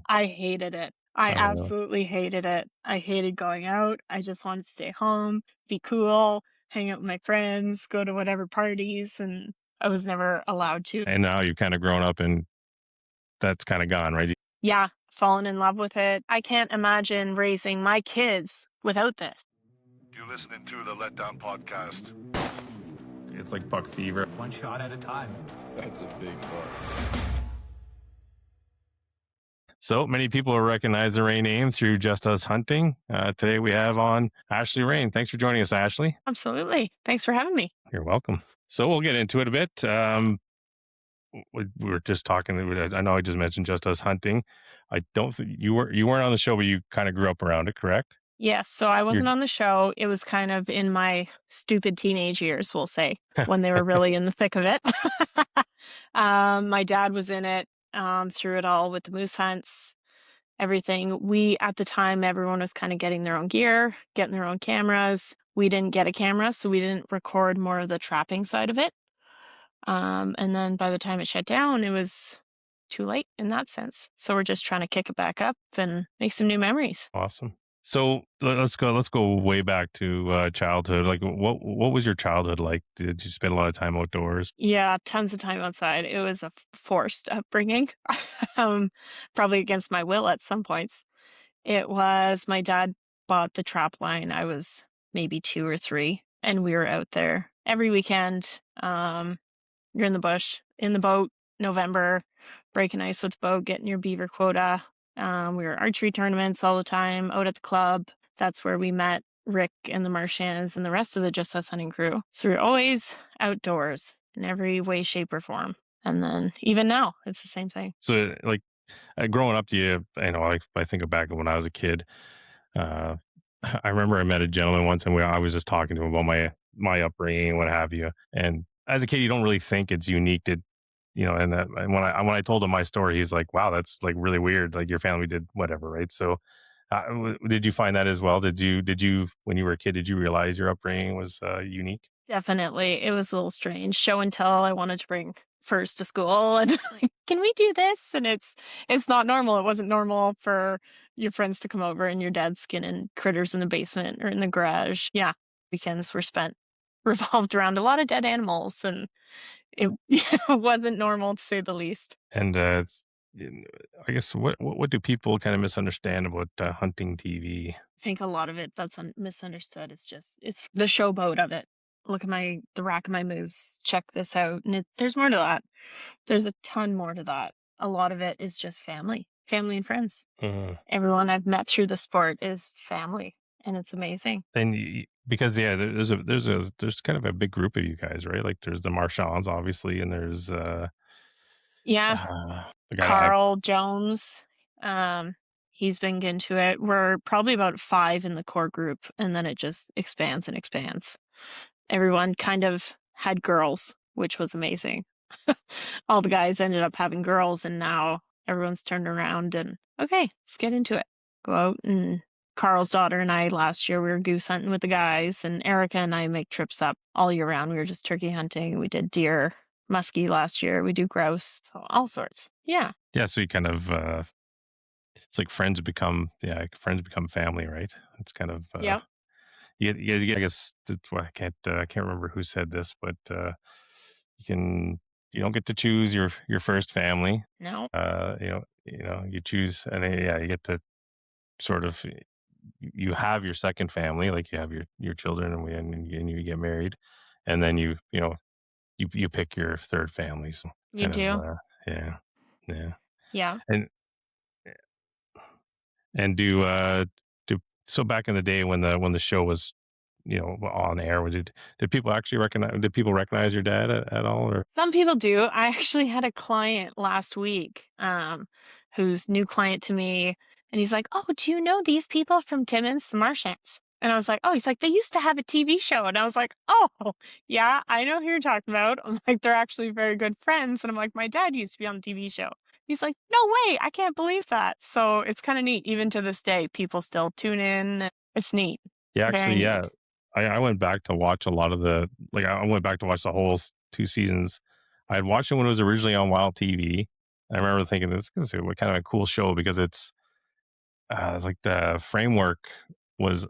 I hated it. I Uh, absolutely hated it. I hated going out. I just wanted to stay home, be cool, hang out with my friends, go to whatever parties, and I was never allowed to. and now you've kind of grown up and that's kind of gone, right? Yeah, fallen in love with it. I can't imagine raising my kids without this. You're listening to the Letdown podcast. It's like buck fever. One shot at a time. That's a big part. So many people will recognize the Raine name through Just Us Hunting. Today we have on Ashley Raine. Thanks for joining us, Ashley. Absolutely. Thanks for having me. You're welcome. So we'll get into it a bit. We were just talking. I know I just mentioned Just Us Hunting. I don't think you weren't on the show, but you kind of grew up around it, correct? Yes, so I You're wasn't on the show. It was kind of in my stupid teenage years, we'll say, when they were really in the thick of it. My dad was in it, through it all with the moose hunts, everything. At the time, everyone was kind of getting their own gear, getting their own cameras. We didn't get a camera, so we didn't record more of the trapping side of it. And then by the time it shut down, it was too late in that sense. So we're just trying to kick it back up and make some new memories. awesome. So let's go way back to childhood. Like, what was your childhood like? Did you spend a lot of time outdoors? Yeah, tons of time outside. It was a forced upbringing, um, probably against my will at some points. It was my dad bought the trap line. I was maybe 2 or 3, and we were out there every weekend. You're in the bush, in the boat, November, breaking ice with the boat, getting your beaver quota. We were archery tournaments all the time, out at the club. That's where we met Rick and the Marchands and the rest of the Just Us Hunting crew. So we're always outdoors in every way, shape, or form. And then even now, it's the same thing. So, like, growing up, like I think back when I was a kid. Uh, I remember I met a gentleman once, and I was just talking to him about my upbringing and what have you. And as a kid, you don't really think it's unique to, and when I told him my story, he's like, "Wow, that's like really weird. Like your family did whatever, right?" So, did you find that as well? Did you when you were a kid, did you realize your upbringing was unique? Definitely. It was a little strange. Show and tell I wanted to bring first to school and like, "Can we do this?" And it's not normal. It wasn't normal for your friends to come over and your dad skinning critters in the basement or in the garage. Yeah. Weekends were spent revolved around a lot of dead animals, and it wasn't normal to say the least. And in- I guess what do people kind of misunderstand about hunting TV? I think a lot of it that's misunderstood is just it's the showboat of it. Look at the rack of my moose. Check this out. And there's more to that. There's a ton more to that. A lot of it is just family and friends. Mhm. Everyone I've met through the sport is family, and it's amazing. And because yeah, there's kind of a big group of you guys, right? Like there's the Marshaws, obviously, and there's Yeah, the guy I Carl Jones, um, he's been into it. We're probably about 5 in the core group, and then it just expands and expands. Everyone kind of had girls, which was amazing. All the guys ended up having girls, and now everyone's turned around and, "Okay, let's get into it." Go out, and Carl's daughter and I last year, we were goose hunting with the guys, and Erica and I make trips up all year round. We were just turkey hunting. We did deer, muskie last year. We do grouse, so all sorts. Yeah. yeah, so you kind of it's like friends become family, right? It's kind of Yep. I guess that's why I can't remember who said this, but you can you don't get to choose your first family. No. You choose, and then, yeah, you get to sort of you have your second family, like you have your children, and you get married, and then you pick your third family. So You kind of do? yeah, yeah, Yeah. and do so back in the day when the show was on air, did people actually recognize your dad at all, or Some people do. I actually had a client last week, who's new client to me, and he's like, "Oh, do you know these people from Timmins, the Marshants?" And I was like, "Oh," he's like, "They used to have a TV show." And I was like, "Oh, yeah, I know who you're talking about." I'm like, "They're actually very good friends." And I'm like, "My dad used to be on the TV show." He's like, "No way, I can't believe that." So it's kind of neat. Even to this day, people still tune in. It's neat. yeah, Very actually, yeah, neat. I went back to watch a lot of I went back to watch the whole 2 seasons. I had watched it when it was originally on Wild TV, I remember thinking this is what kind of a cool show because it's like the framework was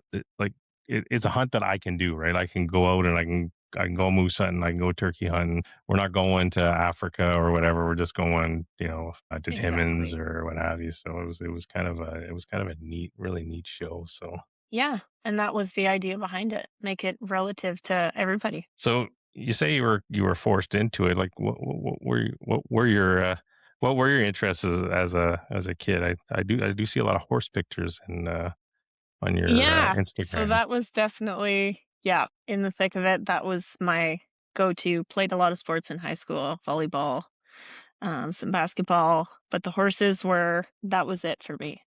it's a hunt that I can do, right? I can go out and I can go moose hunting, I can go turkey hunting. We're not going to Africa or whatever. We're just going, to Timmins Exactly. or what have you. So it was kind of a neat, really neat show. So Yeah, and that was the idea behind it. Make it relative to everybody. so you say you were forced into it. Like what were your interests as a kid? I do see a lot of horse pictures on your Yeah, so Instagram. that was definitely, yeah, in the thick of it. That was my go-to. Played a lot of sports in high school, volleyball, some basketball, but the horses were that was it for me.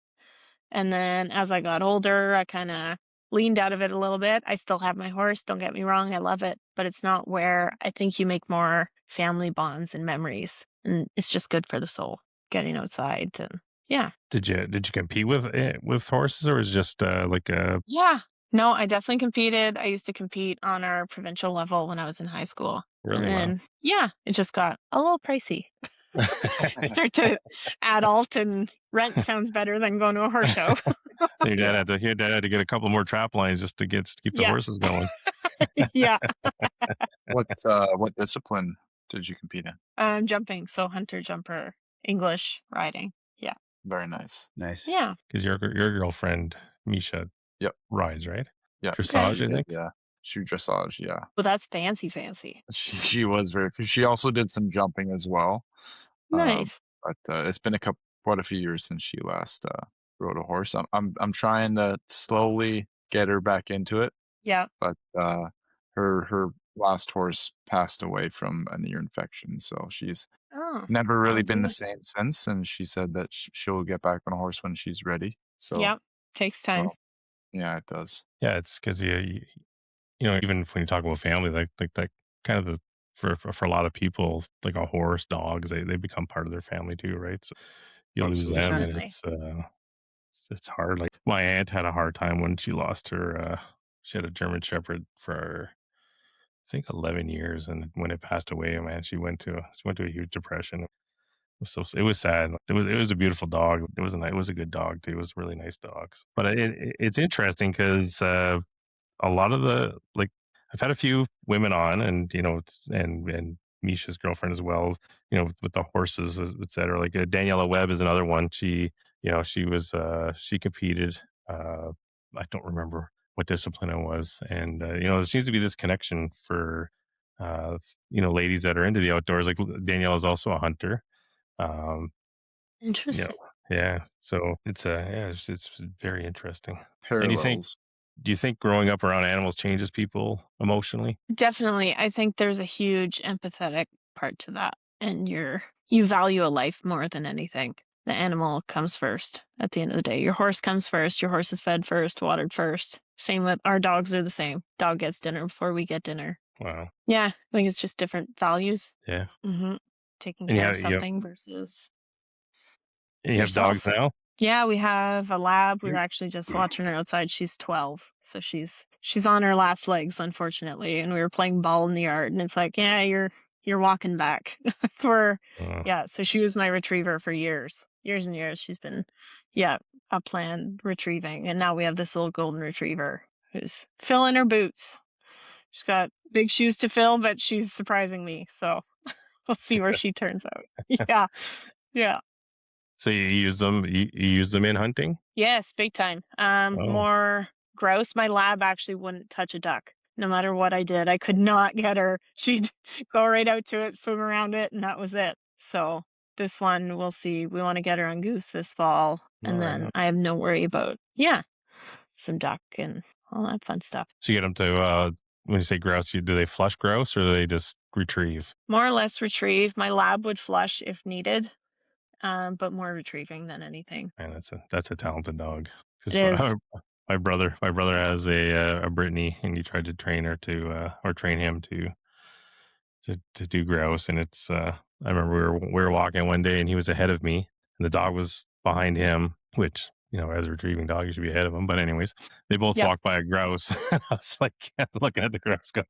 And then as I got older, I kind of leaned out of it a little bit. I still have my horse, don't get me wrong, I love it, but it's not where I think you make more family bonds and memories. And it's just good for the soul, getting outside and yeah. Did you compete with horses, or was it just like a Yeah. No, I definitely competed. I used to compete on our provincial level when I was in high school. And really well? then, yeah, it just got a little pricey. Start to adult and rent sounds better than going to a horse show. your dad Yeah. had to your dad had to get a couple more trap lines just to keep the Yeah. horses going. Yeah. What discipline did you compete in? Jumping, so hunter jumper, English riding. Yeah. Very nice. Nice. Yeah. Because your girlfriend Misha Yep. rides, right? Yeah. Okay. Dressage, She I did. think. Yeah. Shoe dressage. Yeah. Well, that's fancy, fancy. She was very. She also did some jumping as well. Um, Nice. but it's been quite a few years since she last rode a horse. I'm trying to slowly get her back into it, Yeah. but her last horse passed away from an ear infection, so she's Oh, never really I'll been do the it. same since. And she said that she'll get back on a horse when she's ready. So Yep. Takes time. so yeah, it does. Yeah, it's because even when you talk about family, like that kind of for a lot of people, like a horse, dogs, they become part of their family too, right? So you lose Absolutely. them, and Definitely. it's hard. Like my aunt had a hard time when she lost her. She had a German Shepherd for I think 11 years, and when it passed away, man, she went to a huge depression. It was sad. It was a beautiful dog. It was a good dog too. It was a really nice dog. But it's interesting because a lot of I've had a few women on, and and Misha's girlfriend as well, with the horses, et cetera. Like Daniela Webb is another one. She competed. uh I don't remember what discipline it was. And there seems to be this connection for ladies that are into the outdoors. Like Danielle is also a hunter. um you know Interesting. yeah, so it's very interesting. And Parallels. do you think growing up around animals changes people emotionally? Definitely. I think there's a huge empathetic part to that. And you value a life more than anything. The animal comes first at the end of the day. Your horse comes first. Your horse is fed first, watered first. Same with our dogs are the same. Dog gets dinner before we get dinner. Wow. Yeah, I think it's just different values. Yeah. Hmm. Taking And you care of have you have, something versus and you have dogs yourself. now? Yeah, we have a lab. We were You actually just watching her outside. She's 12, so she's on her last legs, unfortunately. And we were playing ball in the yard, and it's like, yeah, you're walking back. For uh, yeah. So she was my retriever for years and years. She's been, yeah, upland retrieving, and now we have this little golden retriever who's filling her boots. She's got big shoes to fill, but she's surprising me. So we'll see where she turns out. Yeah, yeah. so you use them in hunting? Yes, big time. Oh, More grouse. My lab actually wouldn't touch a duck. No matter what I did, I could not get her. She'd go right out to it, swim around it, and that was it. So this one, we'll see. We want to get her on goose this fall, all and right then on. I have no worry about, yeah, some duck and all that fun stuff. So you get them to when you say grouse, do they flush grouse or do they just retrieve? More or less retrieve. My lab would flush if needed, but more retrieving than anything. Man, that's a talented dog. It Because is. my brother has a Brittany, and he tried to train her to or train him to do grouse. And it's I remember we were walking one day, and he was ahead of me, and the dog was behind him, which as a retrieving dog you should be ahead of him. But anyways, they both Yep. walked by a grouse. I was like looking at the grouse going,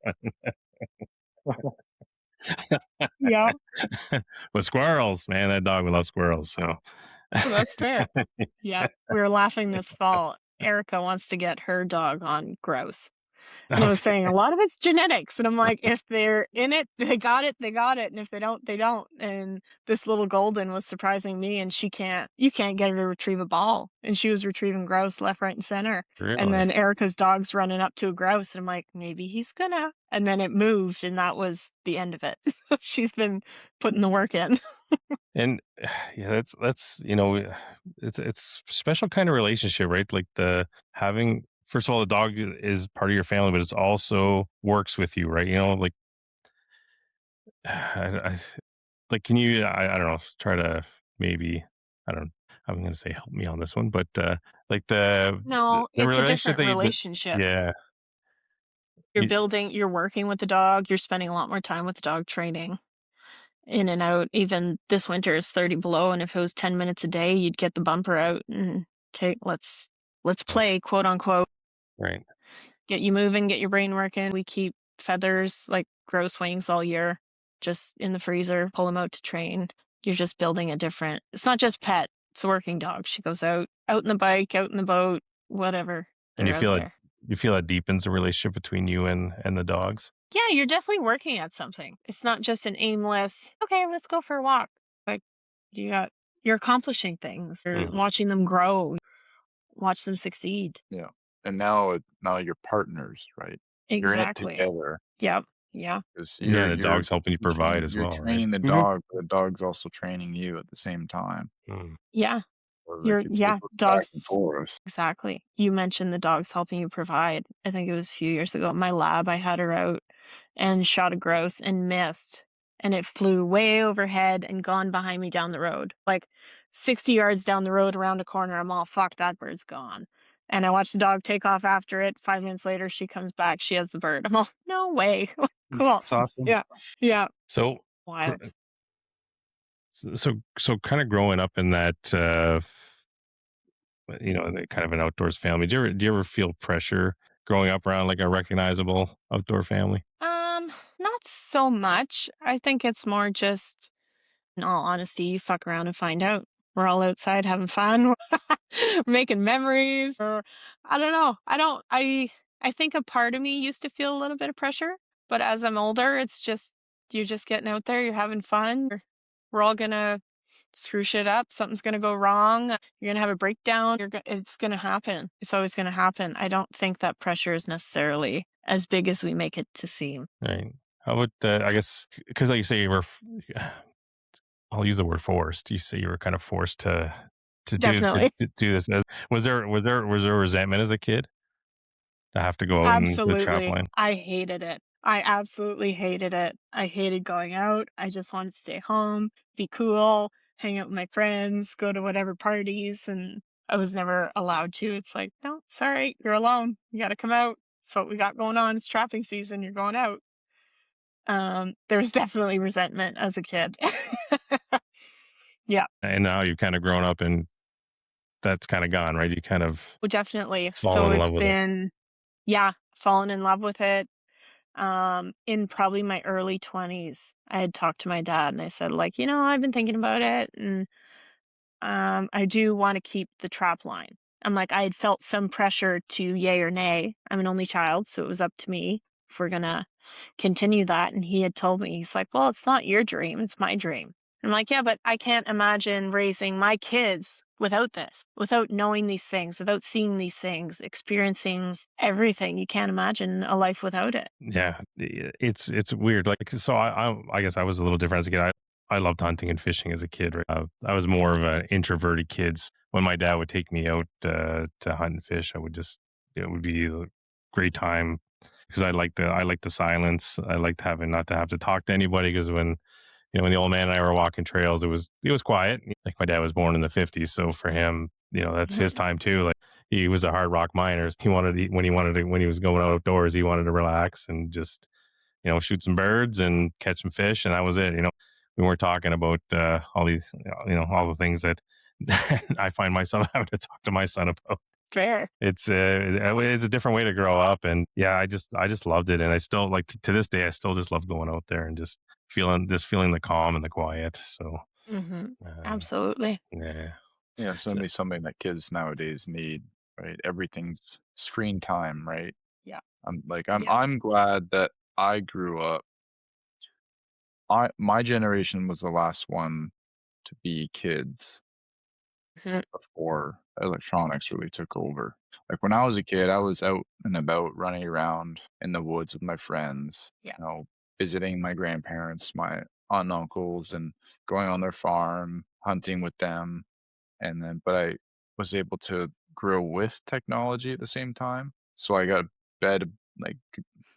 Yeah, But squirrels, man, that dog would love squirrels. So that's fair. Yeah, we were laughing this fall. Erica wants to get her dog on grouse. And I was okay, saying a lot of it's genetics. And I'm like, if they're in it, they got it, they got it. And if they don't, they don't. And this little golden was surprising me, and you can't get her to retrieve a ball. And she was retrieving grouse left, right, and center. And really? then Erica's dog's running up to a grouse. And I'm like, maybe he's gonna. And then it moved, and that was the end of it. She's been putting the work in. And yeah, that's it's a special kind of relationship, right? Like the having first of all, the dog is part of your family, but it's also works with you, right? Like I like can you I don't know, try to maybe I don't I'm gonna say help me on this one, but like No, the it's a relationship different that relationship. yeah, you, You're working with the dog, you're spending a lot more time with the dog training in and out. Even this winter is 30 below, and if it was 10 minutes a day, you'd get the bumper out and take let's play, quote unquote. right. Get you moving, get your brain working. We keep feathers like grouse wings all year just in the freezer, pull them out to train. You're just building a different. It's not just pet, it's a working dog. She goes out in the bike, out in the boat, whatever. And They're out there. you feel that deepens the relationship between you and the dogs. Yeah, you're definitely working at something. It's not just an aimless, okay, let's go for a walk. Like you're accomplishing things. You're Mhm. watching them grow, watch them succeed. Yeah. And now you're partners, right? You're in it Exactly. together Yep. Yeah. because Yeah, the dog's helping you provide as you're well, right? training the Mhm. dog, but the dog's also training you at the same time. Mm. Yeah. So like it goes back and Dogs. forth. Exactly. You mentioned the dogs helping you provide. I think it was a few years ago. My lab, I had her out and shot a grouse and missed. And it flew way overhead and gone behind me down the road. Like 60 yards down the road around a corner. I'm all, fuck, that bird's gone. And I watched the dog take off after it. 5 minutes later, she comes back. She has the bird. I'm all, no way. Cool. It's awesome. Yeah. Yeah. So, Wild. so kind of growing up in that, kind of an outdoors family. Do you ever feel pressure growing up around like a recognizable outdoor family? Not so much. I think it's more just, in all honesty, you fuck around and find out. We're all outside having fun, making memories, or I don't know. I think a part of me used to feel a little bit of pressure, but as I'm older, it's just you're just getting out there, you're having fun. We're all gonna screw shit up. Something's gonna go wrong. You're gonna have a breakdown. It's gonna happen. It's always gonna happen. I don't think that pressure is necessarily as big as we make it to seem. Right. How about, I guess, because like you say, I'll use the word forced. You say you were kind of forced Definitely. to do this. Was there resentment as a kid to have to go out and the trap Absolutely. line? I hated it. I absolutely hated it. I hated going out. I just wanted to stay home, be cool, hang out with my friends, go to whatever parties, and I was never allowed to. It's like, no, sorry, you're alone. You got to come out. It's what we got going on. It's trapping season. You're going out. There was definitely resentment as a kid. Yeah, And now you've kind of grown up and that's kind of gone, right? You kind of well, definitely. So fallen in it's love with it. been, yeah, fallen in love with it. In probably my early 20s, I had talked to my dad and I said, like, I've been thinking about it, and I do want to keep the trap line. I'm like, I had felt some pressure to yay or nay. I'm an only child, so it was up to me if we're gonna continue that. And he had told me, he's like, well, it's not your dream, it's my dream. I'm like, yeah, but I can't imagine raising my kids without this, without knowing these things, without seeing these things, experiencing everything. You can't imagine a life without it. Yeah, it's weird. Like, so I guess I was a little different as a kid. I loved hunting and fishing as a kid. Right? I was more of an introverted kid. When my dad would take me out to hunt and fish, it would be a great time because I like the silence. I liked having not to have to talk to anybody because when the old man and I were walking trails, it was quiet. Like my dad was born in the '50s, so for him, that's his time too. Like he was a hard rock miner. When he was going outdoors, he wanted to relax and just shoot some birds and catch some fish, and that was it. We weren't talking about all these all the things that I find myself having to talk to my son about. Fair. It's a different way to grow up, and yeah, I just loved it, and I still like to this day I still just love going out there and just feeling the calm and the quiet. So Absolutely. yeah, Yeah, it's gonna be something that kids nowadays need, right? Everything's screen time, right? Yeah. I'm Yeah. I'm glad that I grew up. My generation was the last one to be kids Mhm. before electronics really took over. Like when I was a kid, I was out and about running around in the woods with my friends, Yeah. visiting my grandparents, my aunt and uncles, and going on their farm, hunting with them. But I was able to grow with technology at the same time. So I got bed like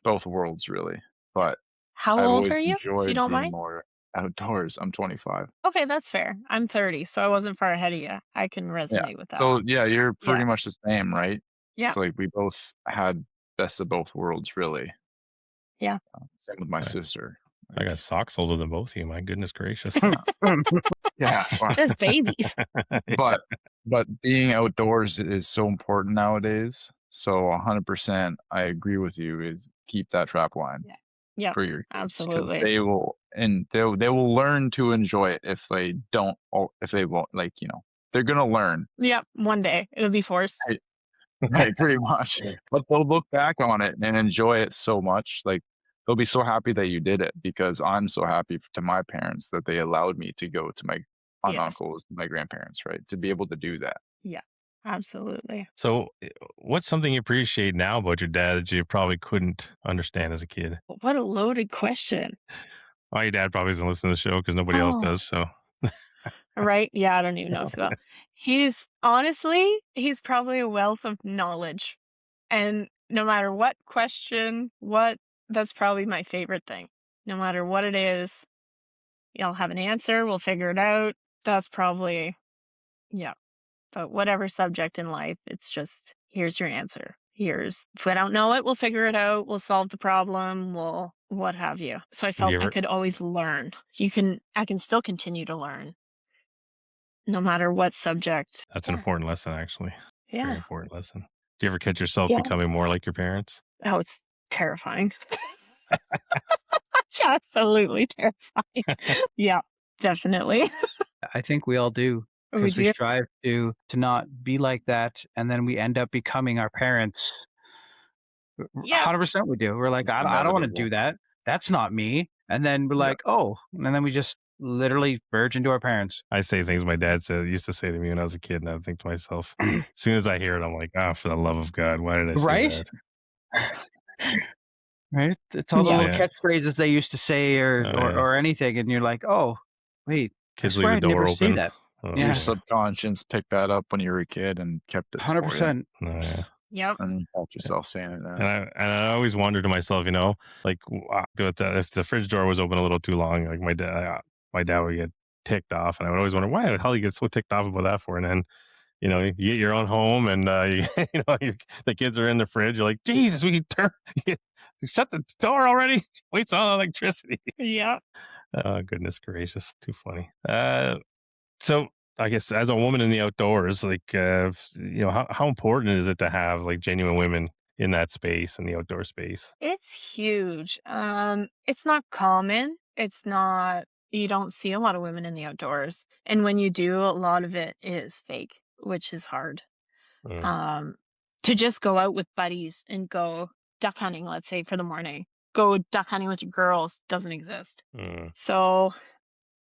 both worlds really. But How I've old are always you, if you enjoyed don't being mind? more outdoors. I'm 25. Okay, that's fair. I'm 30, so I wasn't far ahead of you. I can Yeah. resonate with that. So yeah, you're Yeah. pretty much the same, right? Yeah. So like we both had best of both worlds, really. Yeah. Same with my I, sister. I Like, got socks older than both of you. My goodness gracious. yeah, well, Just babies. but being outdoors is so important nowadays. So 100%, I agree with you. Is keep that trap line Yeah. Yep. for your kids because Absolutely. they will learn to enjoy it if they don't if they won't they're gonna learn. Yep. One day it'll be forced. Right, right, pretty much. But they'll look back on it and enjoy it so much. Like they'll be so happy that you did it because I'm so happy to my parents that they allowed me to go to my aunt and Yes. uncles, my grandparents, right? To be able to do that. Yeah. Absolutely. So, what's something you appreciate now about your dad that you probably couldn't understand as a kid? What a loaded question. Oh, your dad probably doesn't listen to the show because nobody else Oh, does. So, right. Yeah, I don't even know if that. He's probably a wealth of knowledge. And no matter what question, that's probably my favorite thing. No matter what it is, you'll have an answer, we'll figure it out. That's probably, yeah. But whatever subject in life, it's just, here's your answer. If I don't know it, we'll figure it out. We'll solve the problem. We'll, what have you. So I do you felt I ever? could always learn. I can still continue to learn no matter what subject. That's an important lesson, actually. Very Yeah. important lesson. Do you ever catch yourself Yeah. becoming more like your parents? Oh, it's terrifying. It's absolutely terrifying. Yeah, definitely. I think we all do because Would we you? strive to not be like that, and then we end up becoming our parents. Yeah. 100% we do. We're like, It's I don't want to inevitable. do that. That's not me. And then we're Yeah. like, oh, and then we just literally verge into our parents. I say things my dad used to say to me when I was a kid, and I think to myself, as soon as I hear it, I'm like, oh, for the love of God, why did I say Right? that? Right? It's all the Yeah. little Yeah. catchphrases they used to say or, Oh, or, yeah. or anything. And you're like, oh, wait, Kids I leave swear the I'd never door say open. that. Oh, Yeah. Your subconscious picked that up when you were a kid and kept it for you. 100%. Oh, yeah. Yep. And you caught yourself saying it now. And I always wonder to myself, like if the fridge door was open a little too long, like my dad would get ticked off, and I would always wonder why the hell you get so ticked off about that for. And then you get your own home, and the kids are in the fridge. You're like, Jesus, we can shut the door already. Waste all electricity. Yeah. Oh, goodness gracious, too funny. So I guess as a woman in the outdoors, like how important is it to have like genuine women in that space, in the outdoor space? It's huge. It's not common. You don't see a lot of women in the outdoors. And when you do, a lot of it is fake, which is hard. Mm, To just go out with buddies and go duck hunting, let's say for the morning, go duck hunting with your girls doesn't exist. mm. So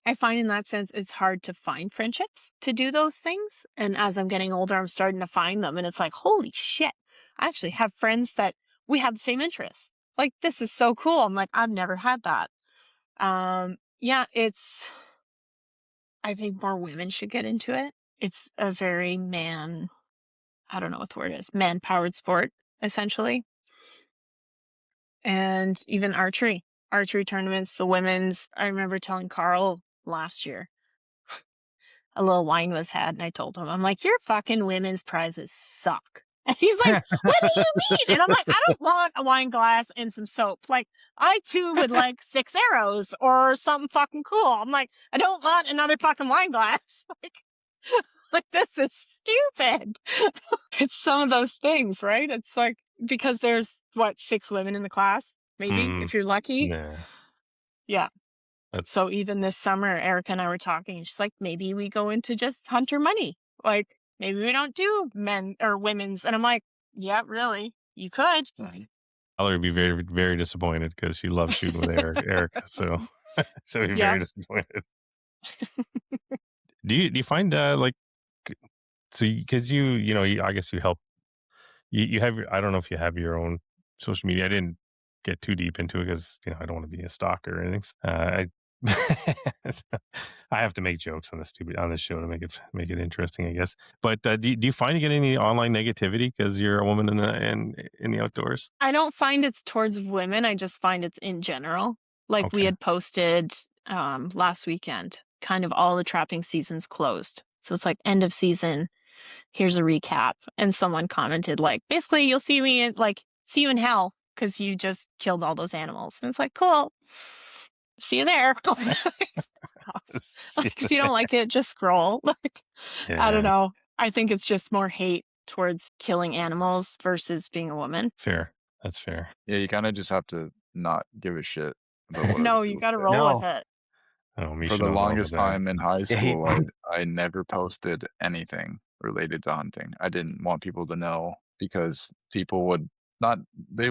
I find in that sense it's hard to find friendships to do those things. And as I'm getting older, I'm starting to find them. And it's like, holy shit, I actually have friends that we have the same interests. Like, this is so cool. I'm like, I've never had that. Yeah, I think more women should get into it. It's a very I don't know what the word is, man powered sport, essentially. And even archery tournaments, the women's, I remember telling Carl last year, a little wine was had, and I told him, I'm like, your fucking women's prizes suck. And he's like, what do you mean? And I'm like, I don't want a wine glass and some soap. Like, I too would like 6 arrows or something fucking cool. I'm like, I don't want another fucking wine glass. Like, Like, this is stupid. It's some of those things, right? It's like, because there's what, 6 women in the class, maybe, Mm, if you're lucky. yeah, Yeah. that's So even this summer, Erica and I were talking, and she's like, maybe we go into just hunter money. Like, maybe we don't do men or women's. And I'm like, yeah, really, you could. Valerie would be very, very disappointed because she loves shooting with Erica. So, so he'd be Yeah. very disappointed. Do you find like so because you know I guess you help you have your, I don't know if you have your own social media. I didn't get too deep into it because I don't want to be a stalker or anything. I have to make jokes on this show to make it interesting, I guess. But do you find you get any online negativity because you're a woman in the outdoors? I don't find it's towards women. I just find it's in general. Like, we Okay. had posted last weekend, kind of all the trapping seasons closed. So it's like end of season. Here's a recap. And someone commented, like, basically, you'll see me in, like, see you in hell because you just killed all those animals. And it's like, cool. See you there. If you don't like it, just scroll. Like, I don't Yeah, know. I think it's just more hate towards killing animals versus being a woman. fair. That's fair. Yeah, you kind of just have to not give a shit about what other No, you people got to say. roll with No. it. Oh, For Misha the knows all about longest that. time in high Yeah, school, I never posted anything related to hunting. I didn't want people to know because people would not they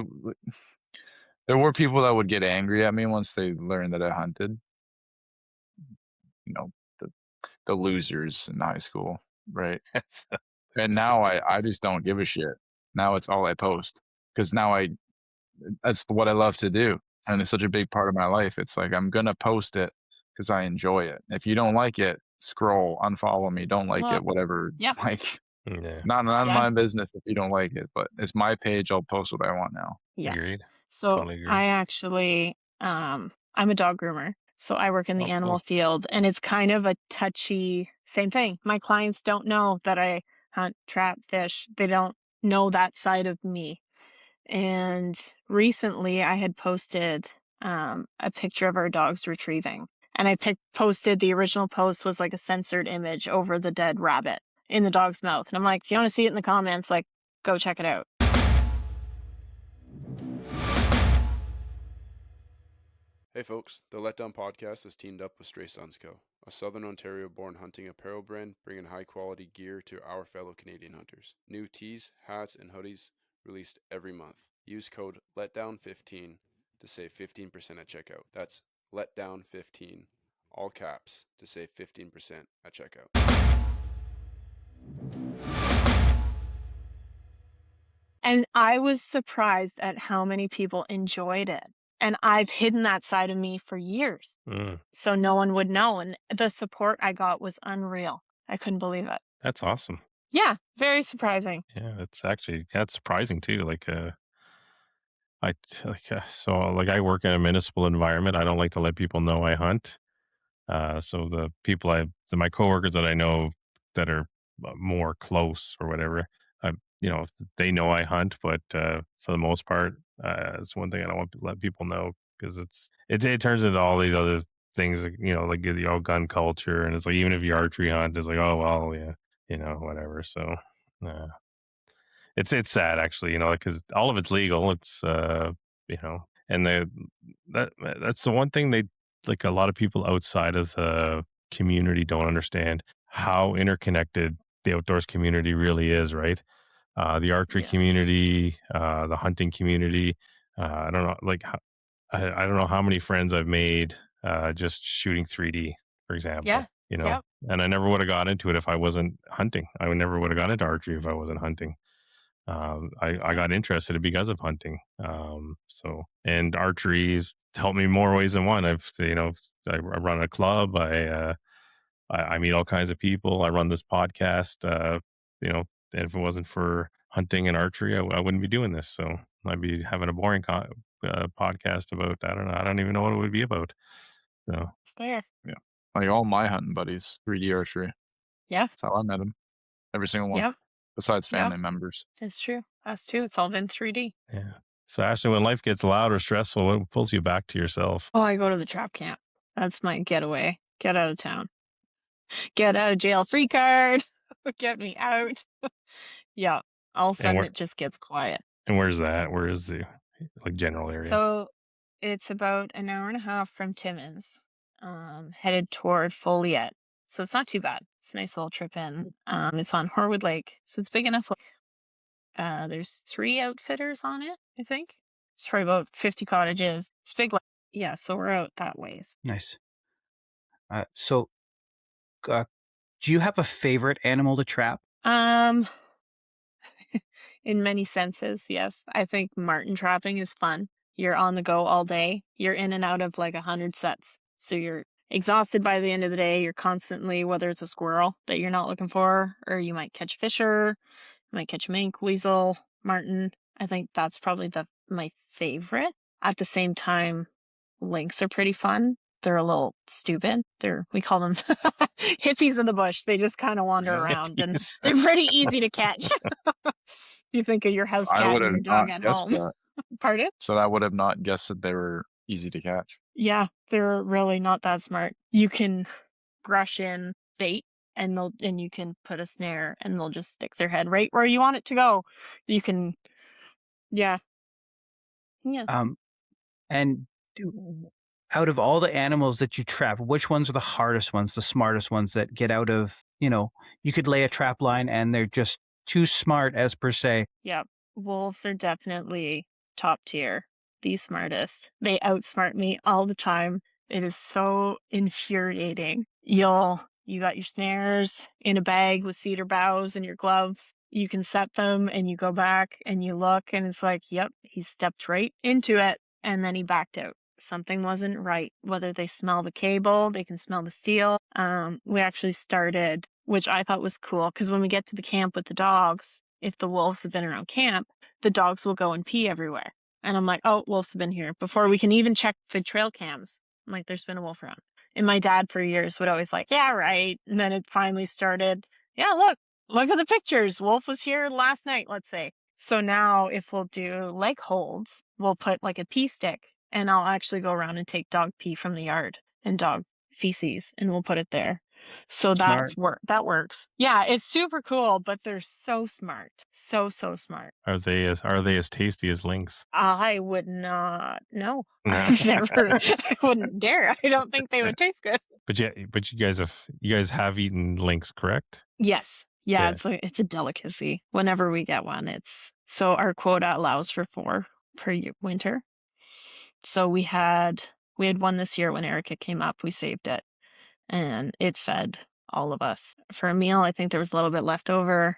there were people that would get angry at me once they learned that I hunted. You know, the the losers in high school, right? And now I just don't give a shit. Now it's all I post because now that's what I love to do, and it's such a big part of my life. It's like I'm gonna post it because I enjoy it. If you don't like it, scroll, unfollow me. Don't like Well, it, whatever. yeah, Like Yeah, not yeah, my business if you don't like it. But it's my page. I'll post what I want now. yeah. agreed. So Totally agree. I actually, I'm a dog groomer. So I work in the Oh, animal cool. field, and it's kind of a touchy, same thing. My clients don't know that I hunt, trap, fish. They don't know that side of me. And recently I had posted a picture of our dogs retrieving. And I posted, the original post was like a censored image over the dead rabbit in the dog's mouth. And I'm like, if you want to see it in the comments, like, go check it out. Hey folks, the Letdown podcast has teamed up with Stray Sons Co., a Southern Ontario-born hunting apparel brand bringing high-quality gear to our fellow Canadian hunters. New tees, hats, and hoodies released every month. Use code LETDOWN15 to save 15% at checkout. That's LETDOWN15, all caps, to save 15% at checkout. And I was surprised at how many people enjoyed it. And I've hidden that side of me for years, Mm, so no one would know. And the support I got was unreal. I couldn't believe it. that's awesome. Yeah, very surprising. Yeah, that's surprising too. I work in a municipal environment. I don't like to let people know I hunt. So my coworkers that I know that are more close or whatever, I, they know I hunt, but for the most part, it's one thing I don't want to let people know because it turns into all these other things, like, like the old gun culture, and it's like even if you archery hunt, it's like, oh well, yeah, whatever. So, uh, it's sad actually, because all of it's legal. It's and that's the one thing they like a lot of people outside of the community don't understand how interconnected the outdoors community really is, right? The archery Yes. community, the hunting community. I don't know, I don't know how many friends I've made just shooting 3D, for Yeah. example. Yep. And I never would have got into it if I wasn't hunting. I would never would have got into archery if I wasn't hunting. I Yeah. got interested because of hunting. And archery's helped me more ways than one. I run a club. I meet all kinds of people. I run this podcast. And if it wasn't for hunting and archery, I wouldn't be doing this. So I'd be having a boring podcast about, I don't know. I don't even know what it would be about. So It's fair. Yeah, like all my hunting buddies, 3D archery. Yeah. That's how I met them. Every single one, Yep. besides Yep. family members. It's true. Us too. It's all been 3D. yeah. So Ashley, when life gets loud or stressful, what pulls you back to yourself? Oh, I go to the trap camp. That's my getaway. Get out of town. Get out of jail free card. Get me out. Yeah. All of a And sudden where it just gets quiet. and where's that? Where is the like general area? So it's about an hour and a half from Timmins, headed toward Folliet. So it's not too bad. It's a nice little trip in. It's on Horwood Lake. So it's big enough. There's 3 outfitters on it, I think. It's probably about 50 cottages. It's big. Yeah, so we're out that ways. Nice. So, do you have a favorite animal to trap? In many senses, yes. I think marten trapping is fun. You're on the go all day. You're in and out of like 100 sets. So you're exhausted by the end of the day. You're constantly, whether it's a squirrel that you're not looking for, or you might catch fisher, you might catch mink, weasel, marten. I think that's probably my favorite. At the same time, lynx are pretty fun. They're a little stupid. We call them hippies in the bush. They just kind of wander Yeah. around and Hippies. they're pretty easy to catch. You think of your house I cat would and have your not dog at guessed home. that. Pardon? So I would have not guessed that they were easy to catch. Yeah, they're really not that smart. You can brush in bait and you can put a snare and they'll just stick their head right where you want it to go. You can, yeah. And out of all the animals that you trap, which ones are the hardest ones, the smartest ones that get out of, you could lay a trap line and they're just too smart as per se. Yeah, wolves are definitely top tier, the smartest. They outsmart me all the time. It is so infuriating. You got your snares in a bag with cedar boughs and your gloves. You can set them and you go back and you look and it's like, yep, he stepped right into it and then he backed out. Something wasn't right. Whether they smell the cable, they can smell the steel. We actually started, which I thought was cool, because when we get to the camp with the dogs, if the wolves have been around camp, the dogs will go and pee everywhere. And I'm like, oh, wolves have been here. Before we can even check the trail cams, I'm like, there's been a wolf around. And my dad for years would always like, yeah, right. And then it finally started, yeah, look at the pictures. Wolf was here last night, let's say. So now if we'll do leg holds, we'll put like a pee stick and I'll actually go around and take dog pee from the yard and dog feces and we'll put it there. So Smart. that works. Yeah, it's super cool, but they're so smart. So smart. Are they as tasty as lynx? I would not know. No. I wouldn't dare. I don't think they would taste good. But you guys have eaten lynx, correct? Yes. Yeah, Yeah. it's a delicacy. Whenever we get one, so our quota allows for 4 per winter. So we had one this year when Erica came up. We saved it, and it fed all of us for a meal. I think there was a little bit left over.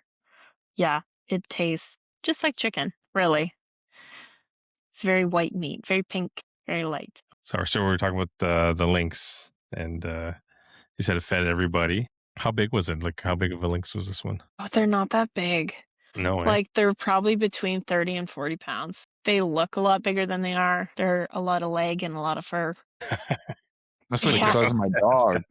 Yeah, it tastes just like chicken. Really, it's very white meat, very pink, very light. So we were talking about the lynx, and you said it fed everybody. How big was it? Like, how big of a lynx was this one? Oh, they're not that big. No way. Like, they're probably between 30 and 40 pounds. They look a lot bigger than they are. They're a lot of leg and a lot of fur. That's like the Yeah. size of my dog.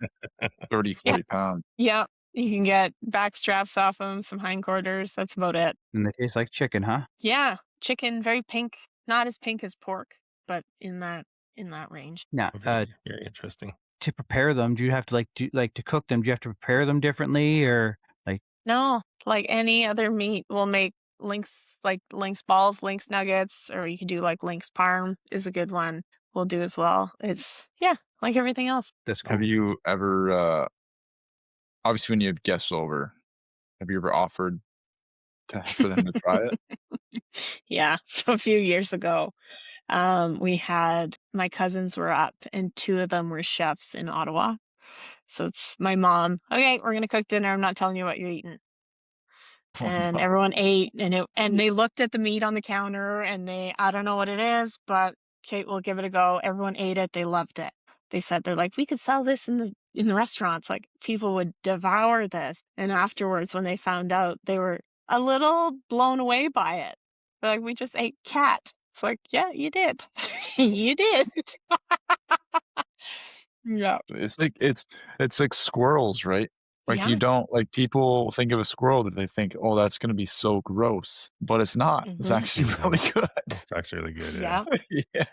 30, 40 pounds. Yeah, you can get back straps off them, some hindquarters. That's about it. And they taste like chicken, huh? Yeah, chicken, very pink. Not as pink as pork, but in that range. Now, Very interesting. to prepare them, do you have to to cook them? Do you have to prepare them differently, or like? No, like any other meat, we'll make lynx balls, lynx nuggets, or you could do like lynx parm is a good one. We'll do as well. It's like everything else. That's cool. Have you ever, obviously when you have guests over, have you ever offered for them to try it? Yeah. So a few years ago, we had my cousins were up and 2 of them were chefs in Ottawa. So it's my mom. Okay, we're gonna cook dinner. I'm not telling you what you're eating. And everyone ate, and they looked at the meat on the counter, and I don't know what it is, but Kate will give it a go. Everyone ate it. They loved it. They said they're like, we could sell this in the restaurants. Like, people would devour this. And afterwards, when they found out, they were a little blown away by it. They're like, we just ate cat. It's like, yeah, you did. You did. Yeah. It's like squirrels, right? Like Yeah. you don't like people think of a squirrel that they think, oh, that's gonna be so gross, but it's not. It's Mhm. actually really good. It's actually really good. Yeah. Yeah.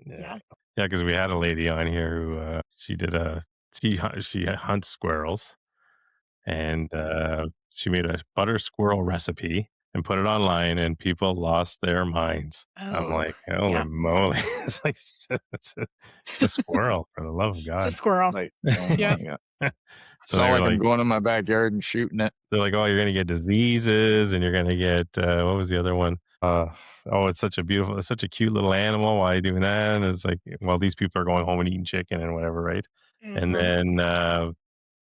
Yeah. Yeah, because we had a lady on here who she hunts squirrels, and she made a butter squirrel recipe and put it online, and people lost their minds. I'm Oh, like, holy yeah. moly! It's like it's a squirrel, for the love of It's a God. squirrel. Like, oh Yeah. my god. It's So not they were like I'm like, going in my backyard and shooting it. they're like, oh, you're gonna get diseases, and you're gonna get what was the other one? Oh, it's such a cute little animal. Why are you doing that? And it's like, well, these people are going home and eating chicken and whatever, right? And Mhm. then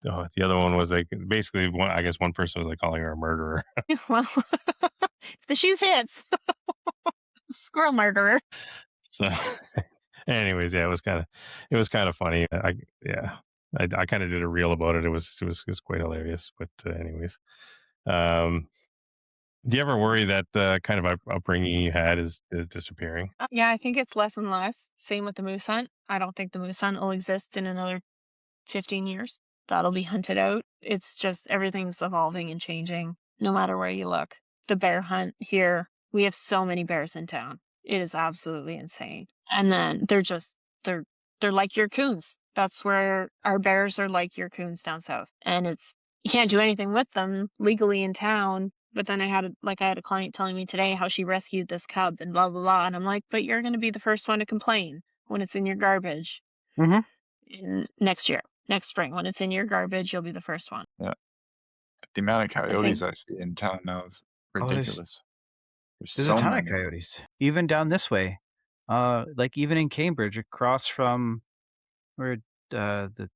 the other one was like, basically, I guess one person was like calling her a murderer. Well, if the shoe fits. Squirrel murderer. So, anyways, yeah, it was kind of funny. Yeah, I kind of did a reel about it. It was quite hilarious. But anyways, um, do you ever worry that the kind of upbringing you had is disappearing? Yeah, I think it's less and less. Same with the moose hunt. I don't think the moose hunt will exist in another 15 years. That'll be hunted out. It's just everything's evolving and changing no matter where you look. The bear hunt here, we have so many bears in town. It is absolutely insane. And then they're they're like your coons. That's where our bears are like your coons down south. And it's you can't do anything with them legally in town. But then I had a client telling me today how she rescued this cub and blah blah blah. And I'm like, but you're gonna be the first one to complain when it's in your garbage Mm-hmm. next year, next spring. When it's in your garbage, you'll be the first one. Yeah. The amount of I coyotes think, I see in town now is Oh, ridiculous. There's there's a so ton of many. coyotes, even down this way. Like even in Cambridge, across from where the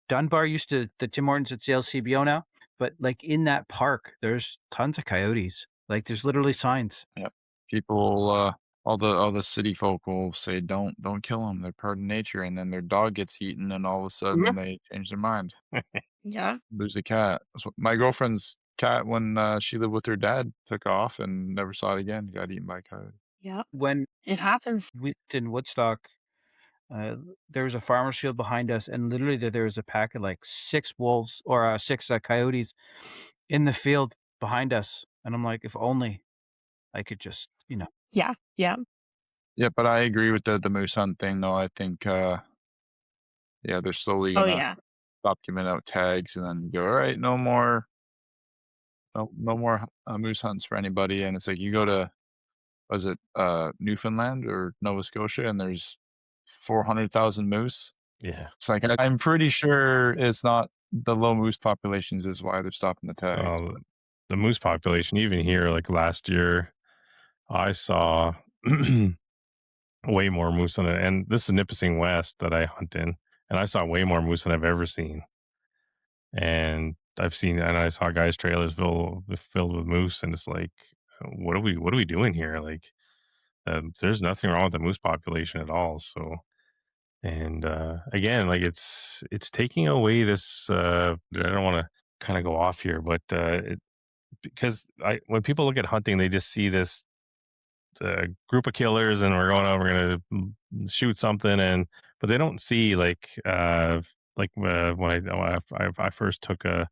Dunbar used to, the Tim Hortons at CLCBO now. But like in that park, there's tons of coyotes. Like there's literally signs. Yep. People, all the city folk will say, "Don't kill them. They're part of nature." And then their dog gets eaten, and all of a sudden they change their mind. yeah, Lose a cat. That's what my girlfriend's cat, when she lived with her dad, took off and never saw it again. Got eaten by a coyote. yeah, When it happens. we in Woodstock, there was a farmer's field behind us, and literally there was a pack of like 6 wolves or 6 coyotes in the field behind us. And I'm like, if only I could just, Yeah, yeah, Yeah, but I agree with the moose hunt thing, though. I think, yeah, they're slowly oh gonna yeah, stop giving out tags and then go, all right, no more, no more moose hunts for anybody. And it's like you go to, was it Newfoundland or Nova Scotia, and there's 400,000 moose. Yeah. It's like I'm pretty sure it's not the low moose populations is why they're stopping the tags. Well, But the moose population, even here, like last year, I saw way more moose than and this is Nipissing West that I hunt in, and I saw way more moose than I've ever seen. And I saw guys' trailers filled with moose, and it's like, what are we doing here? Like, there's nothing wrong with the moose population at all. So, and again, like it's taking away this. I don't want to kind of go off here, but because when people look at hunting, they just see this group of killers and we're gonna shoot something, and but they don't see when I first took a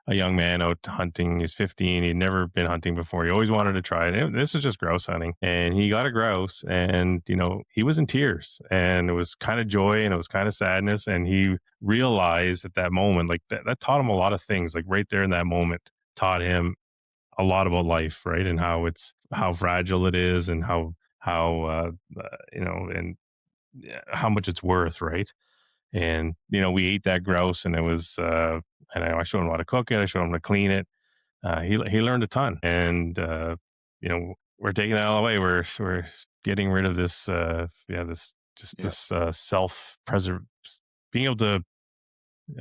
young man out hunting. He's 15. He'd never been hunting before. He always wanted to try it. This was just grouse hunting, and he got a grouse, and he was in tears, and it was kind of joy and it was kind of sadness, and he realized at that moment, like that taught him a lot of things. Like right there in that moment, taught him a lot about life, right? And how fragile it is, and and how much it's worth, right? And we ate that grouse, and it was and I showed him how to cook it. I showed him how to clean it. He learned a ton, and we're taking that all away. We're getting rid of this yeah, this self preserve, being able to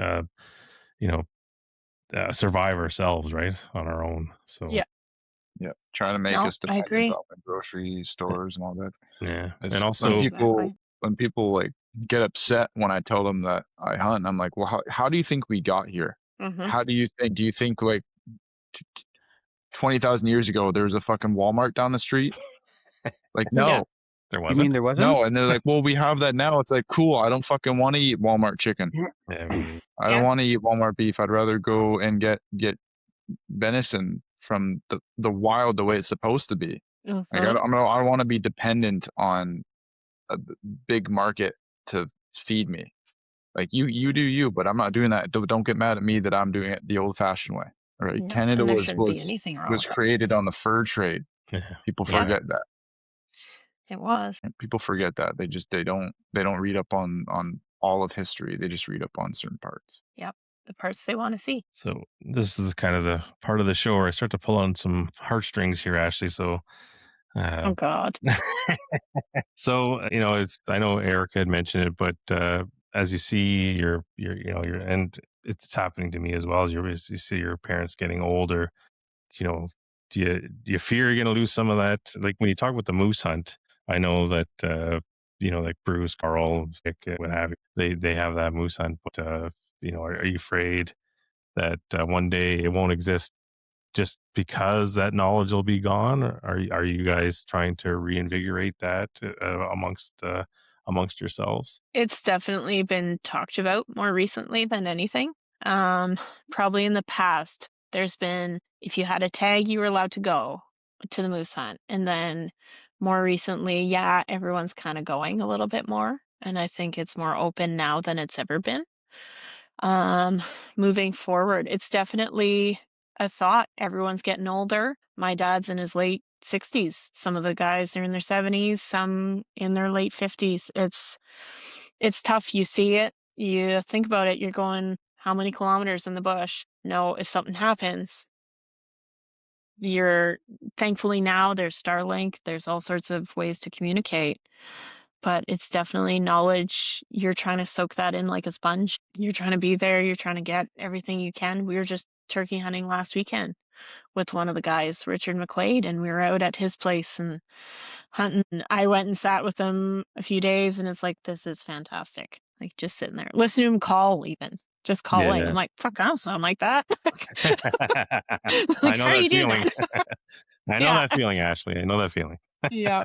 uh, you know survive ourselves, right, on our own. So yeah. yeah, trying to make No, us I dependent agree. on the grocery stores and all that. yeah, It's and also Exactly. when people like get upset when I tell them that I hunt, I'm like, well, how do you think we got here? Mm-hmm. How do you think? Do you think like 20,000 years ago there was a fucking Walmart down the street? Like, Yeah. no, there you mean wasn't. there wasn't? no. And they're like, well, we have that now. It's like, cool. I don't fucking want to eat Walmart chicken. Yeah, me I don't Yeah. want to eat Walmart beef. I'd rather go and get venison from the wild, the way it's supposed to be. Like Mm-hmm. I don't want to be dependent on a big market to feed me. Like you do you, but I'm not doing that. Don't get mad at me that I'm doing it the old-fashioned way. All right, No, Canada and there was shouldn't be was anything wrong was with it. created on the fur trade. Yeah. People Yeah. forget that. It was. People forget that. They don't read up on all of history. They just read up on certain parts. Yep. The parts they want to see. So this is kind of the part of the show where I start to pull on some heartstrings here, Ashley. So, Oh God. so it's, I know Erica had mentioned it, but as you see and it's happening to me as well, as you see your parents getting older, you know, do you fear you're going to lose some of that? Like when you talk about the moose hunt, I know that like Bruce, Carl, Vic, what have you, they have that moose hunt, but are you afraid that one day it won't exist just because that knowledge will be gone? Or are you guys trying to reinvigorate that amongst yourselves? It's definitely been talked about more recently than anything. Probably in the past, there's been, if you had a tag, you were allowed to go to the moose hunt. And then more recently, yeah, everyone's kind of going a little bit more. And I think it's more open now than it's ever been. Moving forward, it's definitely a thought. Everyone's getting older. My dad's in his late 60s. Some of the guys are in their 70s, some in their late 50s. It's tough. You see it, you think about it, you're going, how many kilometers in the bush? No, if something happens, thankfully now there's Starlink, there's all sorts of ways to communicate. But it's definitely knowledge. You're trying to soak that in like a sponge. You're trying to be there. You're trying to get everything you can. We were just turkey hunting last weekend with one of the guys, Richard McQuaid, and we were out at his place and hunting. I went and sat with him a few days, and it's like, this is fantastic. Like just sitting there, listen to him call, even just calling. Yeah. I'm like, fuck, I don't sound like that. I Like, know how are that you doing feeling. that? I know Yeah. that feeling, Ashley. I know that feeling. Yeah.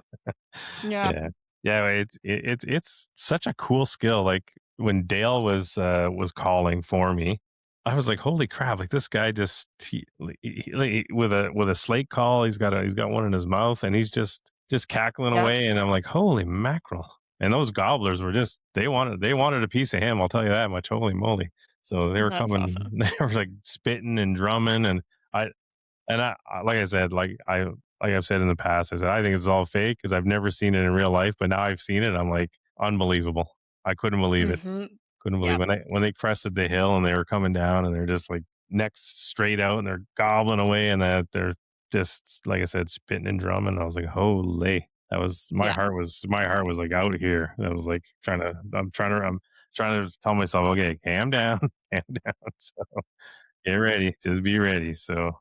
Yeah. Yeah. It's such a cool skill. Like when Dale was calling for me, I was like, holy crap! Like this guy just with a slate call, he's got one in his mouth, and he's just cackling Yeah. away, and I'm like, holy mackerel! And those gobblers were just they wanted a piece of him. I'll tell you that much. Holy moly! So they were That's coming, awesome. they were like spitting and drumming, and like I said, like I've said in the past, I said I think it's all fake because I've never seen it in real life, but now I've seen it. I'm like, unbelievable. I couldn't believe it. Mm-hmm. Couldn't believe Yep. when they crested the hill and they were coming down and they're just like necks straight out and they're gobbling away and that they're just, like I said, spitting and drumming. I was like, holy, that was my Yeah. heart was like out here. I was like I'm trying to tell myself, okay, calm down, calm down. So get ready, just be ready. So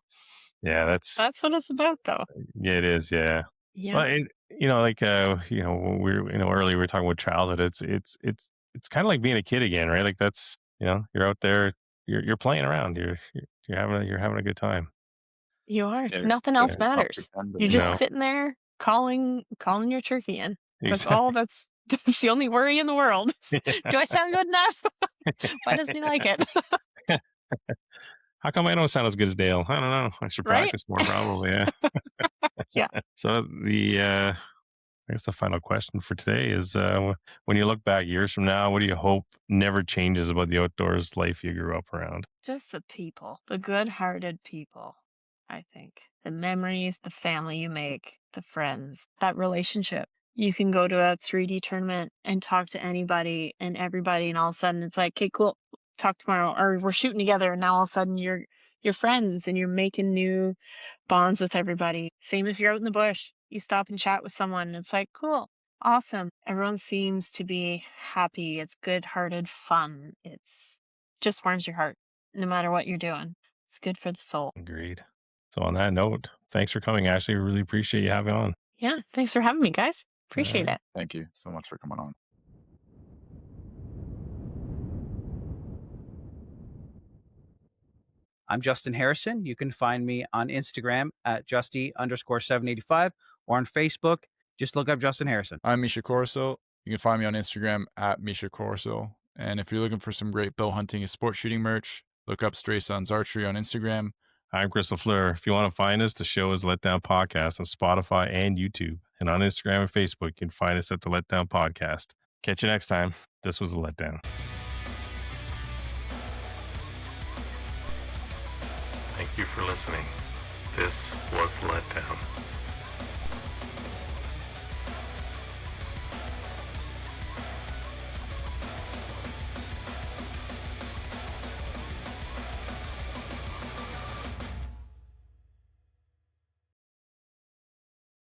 yeah, That's what it's about, though. yeah, it is. Yeah. Yeah. Well, when earlier we were talking about childhood. It's kind of like being a kid again, right? Like that's, you're out there, you're playing around, you're having a good time. You are. Yeah, Nothing So, else it's not matters. pretending. You're just no, sitting there calling your turkey in. That's exactly. all. That's that's the only worry in the world. Do I sound good enough? Why doesn't he like it? How come I don't sound as good as Dale? I don't know. I should Right? practice more, probably. Yeah. Yeah. So I guess the final question for today is, when you look back years from now, what do you hope never changes about the outdoors life you grew up around? Just the people, the good-hearted people, I think. The memories, the family you make, the friends, that relationship. You can go to a 3D tournament and talk to anybody and everybody, and all of a sudden it's like, okay, cool, talk tomorrow, or we're shooting together, and now all of a sudden you're friends and you're making new bonds with everybody. Same if you're out in the bush, you stop and chat with someone, and it's like, cool, awesome. Everyone seems to be happy. It's good-hearted fun. It's just warms your heart no matter what you're doing. It's good for the soul. Agreed. So on that note, thanks for coming, Ashley. Really appreciate you having on. Yeah, thanks for having me, guys. All Appreciate right. it. Thank you so much for coming on. I'm Justin Harrison. You can find me on Instagram at Justy_785 or on Facebook. Just look up Justin Harrison. I'm Misha Corso. You can find me on Instagram at Misha Corso. And if you're looking for some great bow hunting and sport shooting merch, look up Stray Sons Archery on Instagram. I'm Chris LaFleur. If you want to find us, the show is Letdown Podcast on Spotify and YouTube. And on Instagram and Facebook, you can find us at the Letdown Podcast. Catch you next time. This was the Letdown. you for listening. This